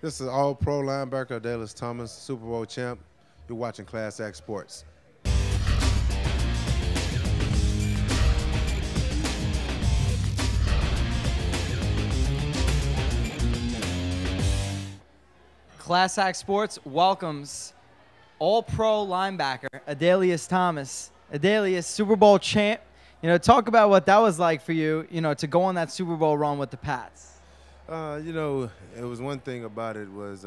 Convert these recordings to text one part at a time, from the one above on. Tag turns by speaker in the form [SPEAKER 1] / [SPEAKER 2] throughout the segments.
[SPEAKER 1] This is All-Pro linebacker Adalius Thomas, Super Bowl champ. You're watching Class Act Sports.
[SPEAKER 2] Class Act Sports welcomes All-Pro linebacker Adalius Thomas. Adalius, Super Bowl champ. Talk about what that was like for you, to go on that Super Bowl run with the Pats.
[SPEAKER 1] It was one thing about it was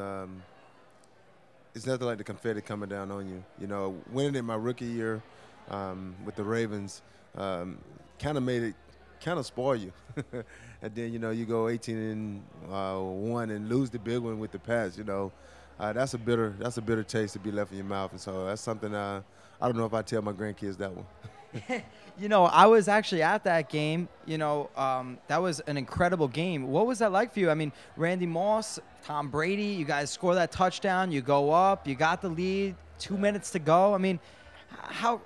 [SPEAKER 1] it's nothing like the confetti coming down on you. Winning in my rookie year with the Ravens kind of made it kind of spoil you. And then, you go 18-1 and lose the big one with the Pats, that's a bitter taste to be left in your mouth. And so that's something I don't know if I tell my grandkids that one.
[SPEAKER 2] I was actually at that game. That was an incredible game. What was that like for you? I mean, Randy Moss, Tom Brady, you guys score that touchdown, you go up, you got the lead, 2 minutes to go. I mean, how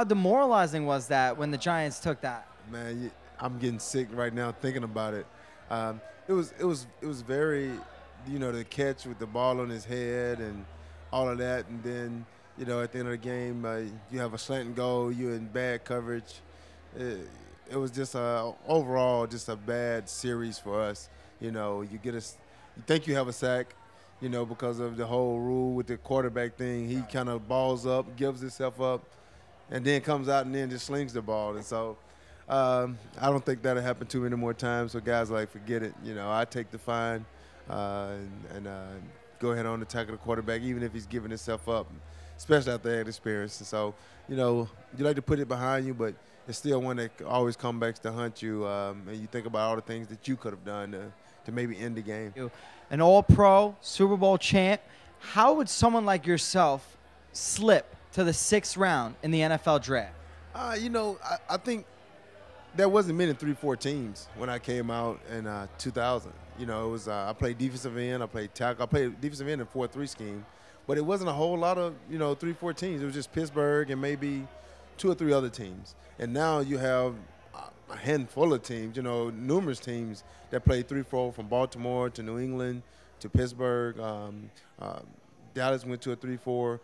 [SPEAKER 2] demoralizing was that when the Giants took that?
[SPEAKER 1] Man, I'm getting sick right now thinking about it. It was very, the catch with the ball on his head and all of that, and then at the end of the game, you have a slant and goal, you're in bad coverage. It was just overall just a bad series for us. You think you have a sack, because of the whole rule with the quarterback thing. He kind of balls up, gives himself up, and then comes out and then just slings the ball. And so I don't think that'll happen too many more times. So guys are like, forget it. I take the fine and go ahead on to tackle the quarterback, even if he's giving himself up, especially after that experience. And so, you like to put it behind you, but it's still one that always comes back to hunt you, and you think about all the things that you could have done to maybe end the game.
[SPEAKER 2] An All-Pro, Super Bowl champ. How would someone like yourself slip to the 6th round in the NFL draft?
[SPEAKER 1] I think there wasn't many 3-4 teams when I came out in 2000. It was I played defensive end, I played tackle, I played defensive end in 4-3 scheme. But it wasn't a whole lot of, 3-4 teams. It was just Pittsburgh and maybe 2 or 3 other teams. And now you have a handful of teams, numerous teams that play 3-4 from Baltimore to New England to Pittsburgh. Dallas went to a 3-4.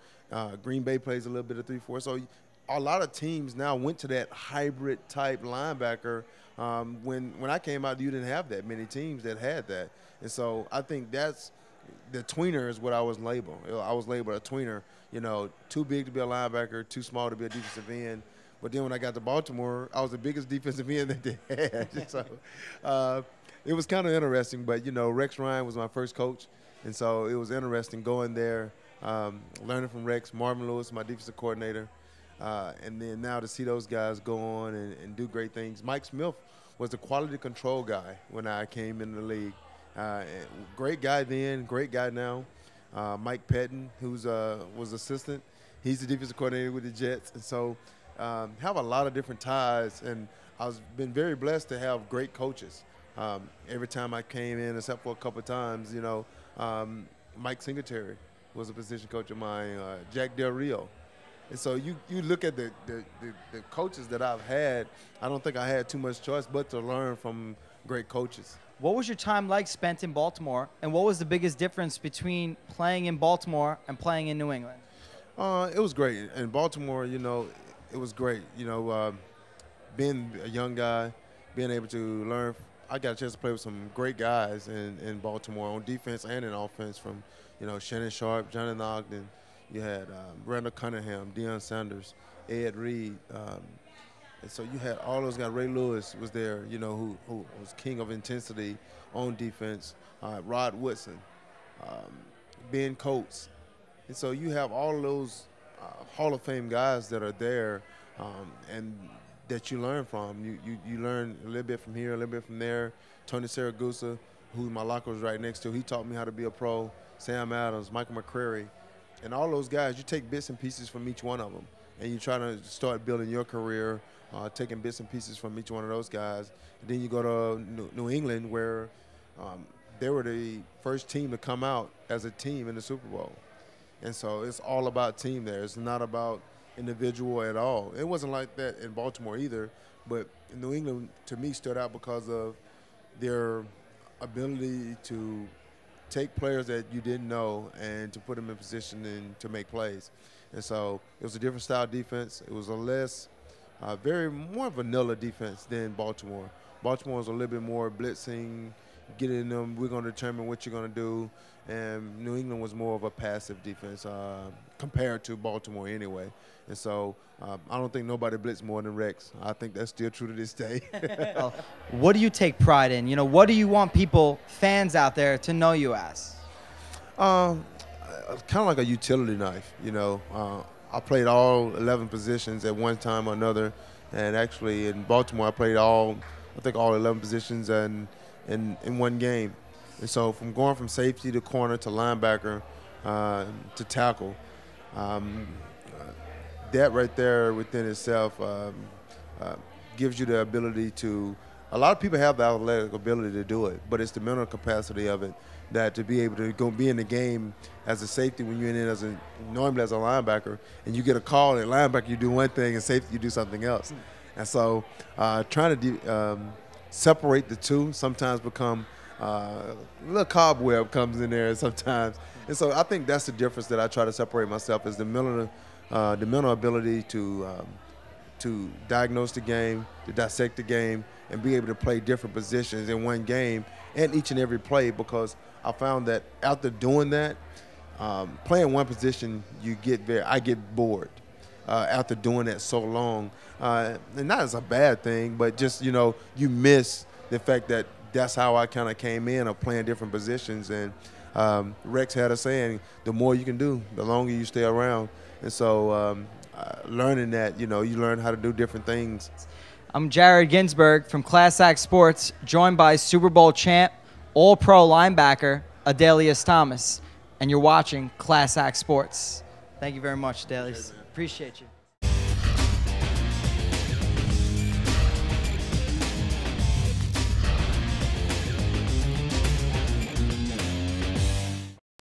[SPEAKER 1] Green Bay plays a little bit of 3-4. So a lot of teams now went to that hybrid type linebacker. When I came out, you didn't have that many teams that had that. And so I think that's the tweener is what I was labeled. I was labeled a tweener, too big to be a linebacker, too small to be a defensive end. But then when I got to Baltimore, I was the biggest defensive end that they had. So it was kind of interesting. But, Rex Ryan was my first coach. And so it was interesting going there, learning from Rex, Marvin Lewis, my defensive coordinator. And then now to see those guys go on and do great things. Mike Smith was the quality control guy when I came in the league. Great guy then, great guy now. Mike Pettin, who's was assistant, he's the defensive coordinator with the Jets, and so have a lot of different ties. And I've been very blessed to have great coaches. Every time I came in, except for a couple of times, Mike Singletary was a position coach of mine, Jack Del Rio. And so you look at the coaches that I've had, I don't think I had too much choice but to learn from great coaches.
[SPEAKER 2] What was your time like spent in Baltimore, and what was the biggest difference between playing in Baltimore and playing in New England?
[SPEAKER 1] It was great. In Baltimore, it was great. Being a young guy, being able to learn. I got a chance to play with some great guys in Baltimore on defense and in offense from, Shannon Sharp, Johnny Ogden. You had Randall Cunningham, Deion Sanders, Ed Reed. And so you had all those guys. Ray Lewis was there, who was king of intensity on defense. Rod Woodson, Ben Coates. And so you have all of those Hall of Fame guys that are there and that you learn from. You learn a little bit from here, a little bit from there. Tony Saragusa, who my locker was right next to, he taught me how to be a pro. Sam Adams, Michael McCrary. And all those guys, you take bits and pieces from each one of them. And you try to start building your career, taking bits and pieces from each one of those guys. And then you go to New England, where they were the first team to come out as a team in the Super Bowl. And so it's all about team there. It's not about individual at all. It wasn't like that in Baltimore either, but New England, to me, stood out because of their ability to take players that you didn't know and to put them in position to make plays. And so it was a different style defense. It was a less, more vanilla defense than Baltimore. Baltimore was a little bit more blitzing, getting them, we're going to determine what you're going to do. And New England was more of a passive defense compared to Baltimore anyway. And so I don't think nobody blitzed more than Rex. I think that's still true to this day.
[SPEAKER 2] What do you take pride in? You know, what do you want people, fans out there, to know you as?
[SPEAKER 1] Kind of like a utility knife, you know. I played all 11 positions at one time or another. And actually in Baltimore, I played all 11 positions in one game. And so going from safety to corner to linebacker to tackle, that right there within itself gives you the ability to – a lot of people have the athletic ability to do it, but it's the mental capacity of it that to be able to go be in the game as a safety when you're in it normally as a linebacker, and you get a call at linebacker, you do one thing, and safety, you do something else. And so trying to separate the two sometimes become a little cobweb comes in there sometimes. And so I think that's the difference that I try to separate myself is the mental ability to diagnose the game, to dissect the game, and be able to play different positions in one game and each and every play, because I found that after doing that, playing one position, I get bored after doing that so long. And not as a bad thing, but just, you know, you miss the fact that that's how I kind of came in of playing different positions. And Rex had a saying, the more you can do, the longer you stay around. And so learning that, you know, you learn how to do different things.
[SPEAKER 2] I'm Jared Ginsberg from Class Act Sports, joined by Super Bowl champ, All-Pro linebacker, Adalius Thomas. And you're watching Class Act Sports. Thank you very much, Adalius. Appreciate you.